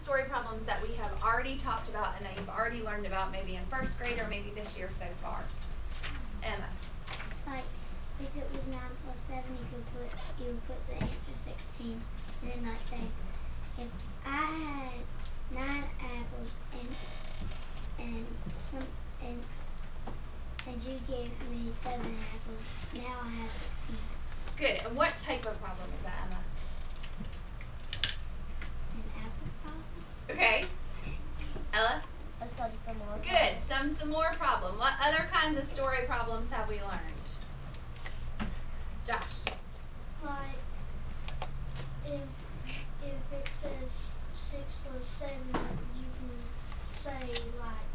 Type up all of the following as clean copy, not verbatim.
story problems that we have already talked about and that you've already learned about maybe in first grade or maybe this year so far? Emma. Like, if it was 9 plus 7, you would put the answer 16. And then, like, say, if I had 9 apples and you gave me 7 apples, now I have 16. Good. And what type of problem is that, Emma? An apple problem? Okay. Ella? A some more. Good. Some more problem. What other kinds of story problems have we learned? Josh. Like, if it says 6 plus 7, you can say, like,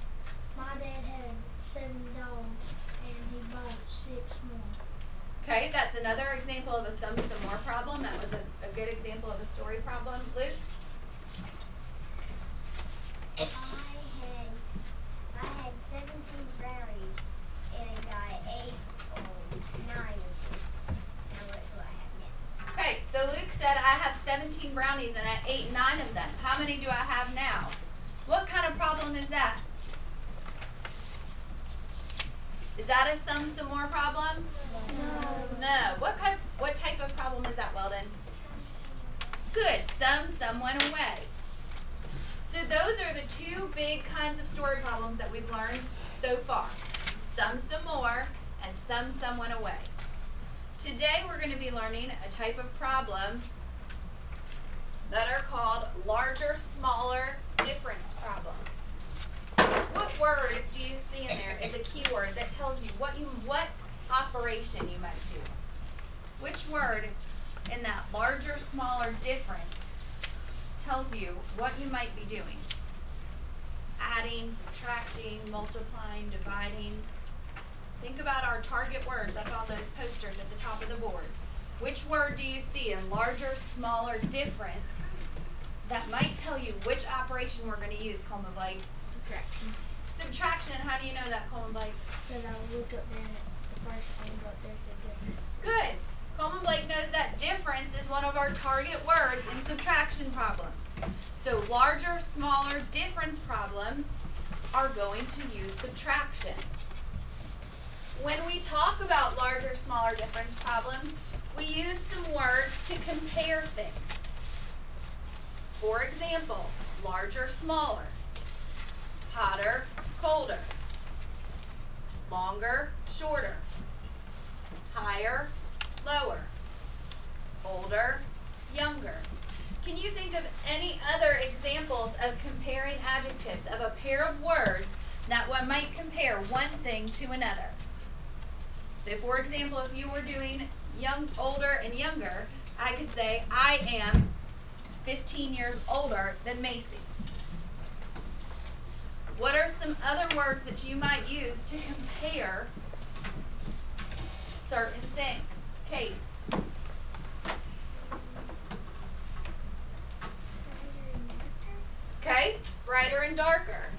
my dad had 7 dogs and he bought 6 more. Okay, that's another example of a some more problem. That was a good example of a story problem. Luke? I had 17 brownies and I ate 9 of them. Now what do I have now? Okay, so Luke said I have 17 brownies and I ate 9 of them. How many do I have now? What kind of problem is that? Is that a some more problem? No. What type of problem is that, Weldon? Good. Some went away. So those are the two big kinds of story problems that we've learned so far. Some more, and some went away. Today we're going to be learning a type of problem that are called larger, smaller difference problems. What word do you see in there is a keyword that tells you what operation you must do? Which word in that larger, smaller difference tells you what you might be doing? Adding, subtracting, multiplying, dividing. Think about our target words up on those posters at the top of the board. Which word do you see in larger, smaller difference that might tell you which operation we're going to use, Coleman Blake? Subtraction. Subtraction, how do you know that, Coleman Blake? Because I look up there at the first thing, but there's a difference. Good. Coleman Blake knows that difference is one of our target words in subtraction problems. So larger, smaller difference problems are going to use subtraction. When we talk about larger, smaller difference problems, we use some words to compare things. For example, larger, smaller. Hotter, colder. Longer, shorter. Higher, lower. Older, younger. Can you think of any other examples of comparing adjectives of a pair of words that one might compare one thing to another? So for example, if you were doing older and younger, I could say, I am 15 years older than Macy. What are some other words that you might use to compare certain things? Kate. Okay, brighter and darker.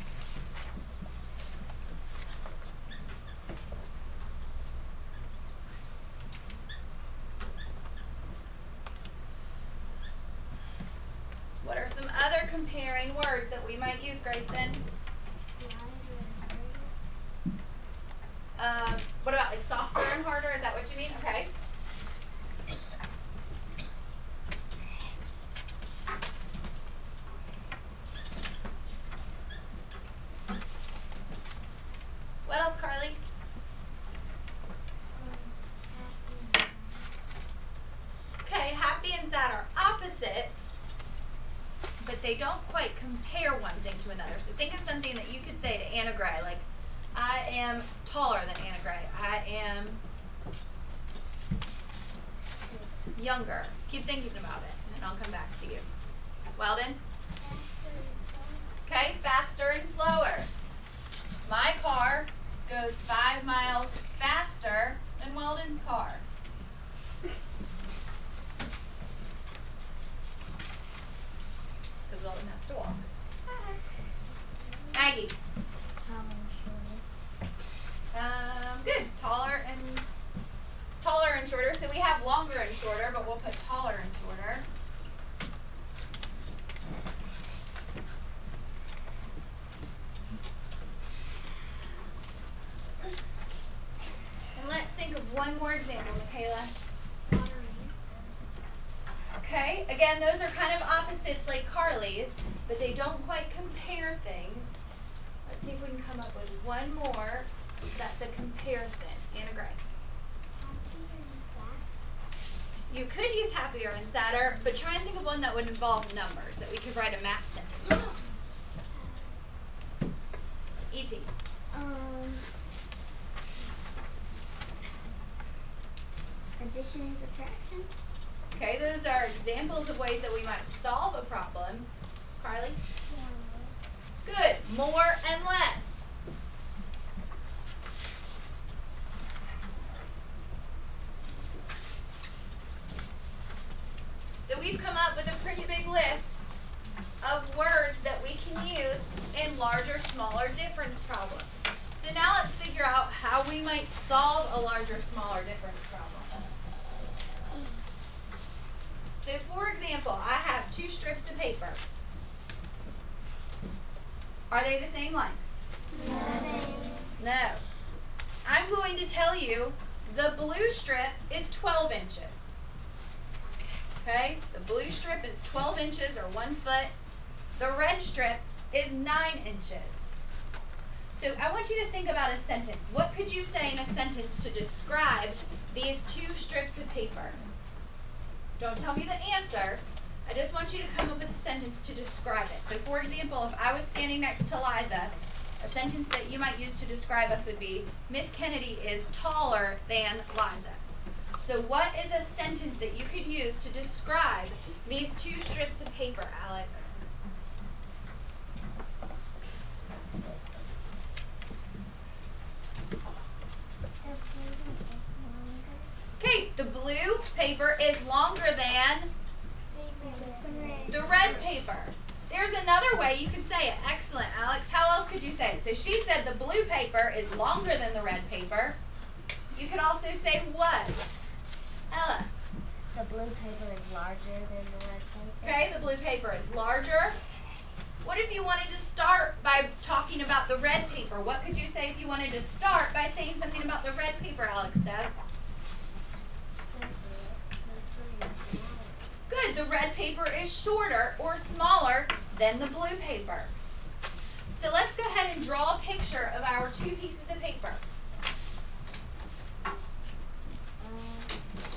What are some other comparing words that we might use, Grayson? What about like softer and harder? Is that what you mean? Okay. What else, Carly? Okay, happy and sad are opposites, but they don't quite compare one thing to another. So think of something that you could say to Anna Gray, like, I am taller than Anna Gray. I am younger. Keep thinking about it, and I'll come back to you. Weldon? Okay, faster and slower. My car goes 5 miles faster than Weldon's car. Because Weldon has to walk. Maggie? Good. Taller and shorter. So we have longer and shorter, but we'll put taller and shorter. one more example, Michaela. Okay, again, those are kind of opposites like Carly's, but they don't quite compare things. Let's see if we can come up with one more that's a comparison. Anna Gray. You could use happier and sadder, but try and think of one that would involve numbers, that we could write a math sentence. E.T. Addition and subtraction. Okay, those are examples of ways that we might solve a problem. Carly? Good. More and less. So we've come up with a pretty big list of words that we can use in larger, smaller difference problems. So now let's figure out how we might solve a larger, smaller difference problem. So for example, I have 2 strips of paper. Are they the same length? No. I'm going to tell you the blue strip is 12 inches. Okay? The blue strip is 12 inches or 1 foot. The red strip is 9 inches. So I want you to think about a sentence. What could you say in a sentence to describe these 2 strips of paper? Don't tell me the answer. I just want you to come up with a sentence to describe it. So for example, if I was standing next to Liza, a sentence that you might use to describe us would be, Miss Kennedy is taller than Liza. So what is a sentence that you could use to describe these 2 strips of paper, Alex? Okay, the blue paper is longer than the red paper. There's another way you could say it. Excellent, Alex. How else could you say it? So she said the blue paper is longer than the red paper. You could also say what? Ella? The blue paper is larger than the red paper. Okay, the blue paper is larger. What if you wanted to start by talking about the red paper? What could you say if you wanted to start by saying something about the red paper, Alex Deb? Good, the red paper is shorter or smaller than the blue paper. So let's go ahead and draw a picture of our 2 pieces of paper.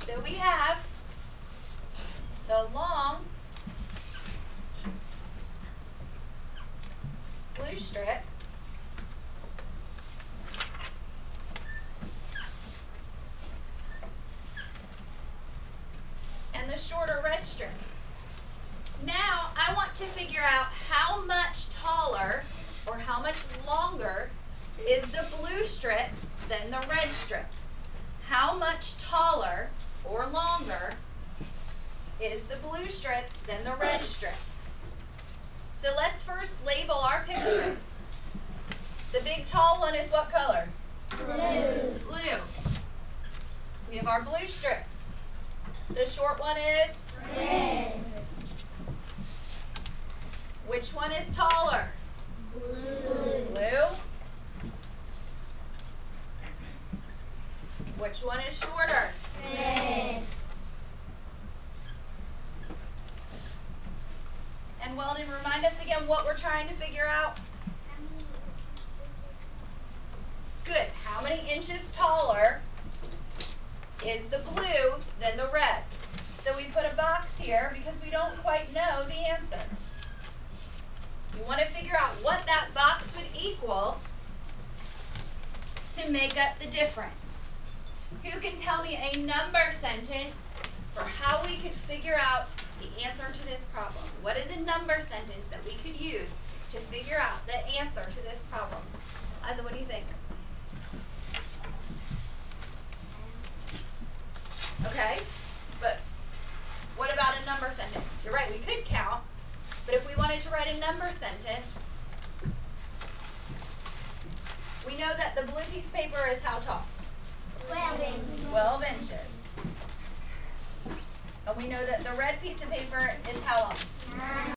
So we have the long blue strip and the shorter red strip. Now I want to figure out how much taller or how much longer is the blue strip than the red strip. How much taller or longer is the blue strip than the red strip? So let's first label our picture. The big tall one is what color? Blue. Blue. So we have our blue strip. The short one is? Red. Which one is taller? Blue. Blue. Which one is shorter? Red. And Weldon, remind us again what we're trying to figure out. Good. How many inches taller is the blue than the red? So we put a box here because we don't quite know the answer. You want to figure out what that box would equal to make up the difference. Who can tell me a number sentence for how we could figure out the answer to this problem? What is a number sentence that we could use to figure out the answer to this problem? Liza, what do you think? Okay, but what about a number sentence? You're right, we could count, but if we wanted to write a number sentence, we know that the blue piece of paper is how tall? 12 inches. 12 inches. And we know that the red piece of paper is how long? 9.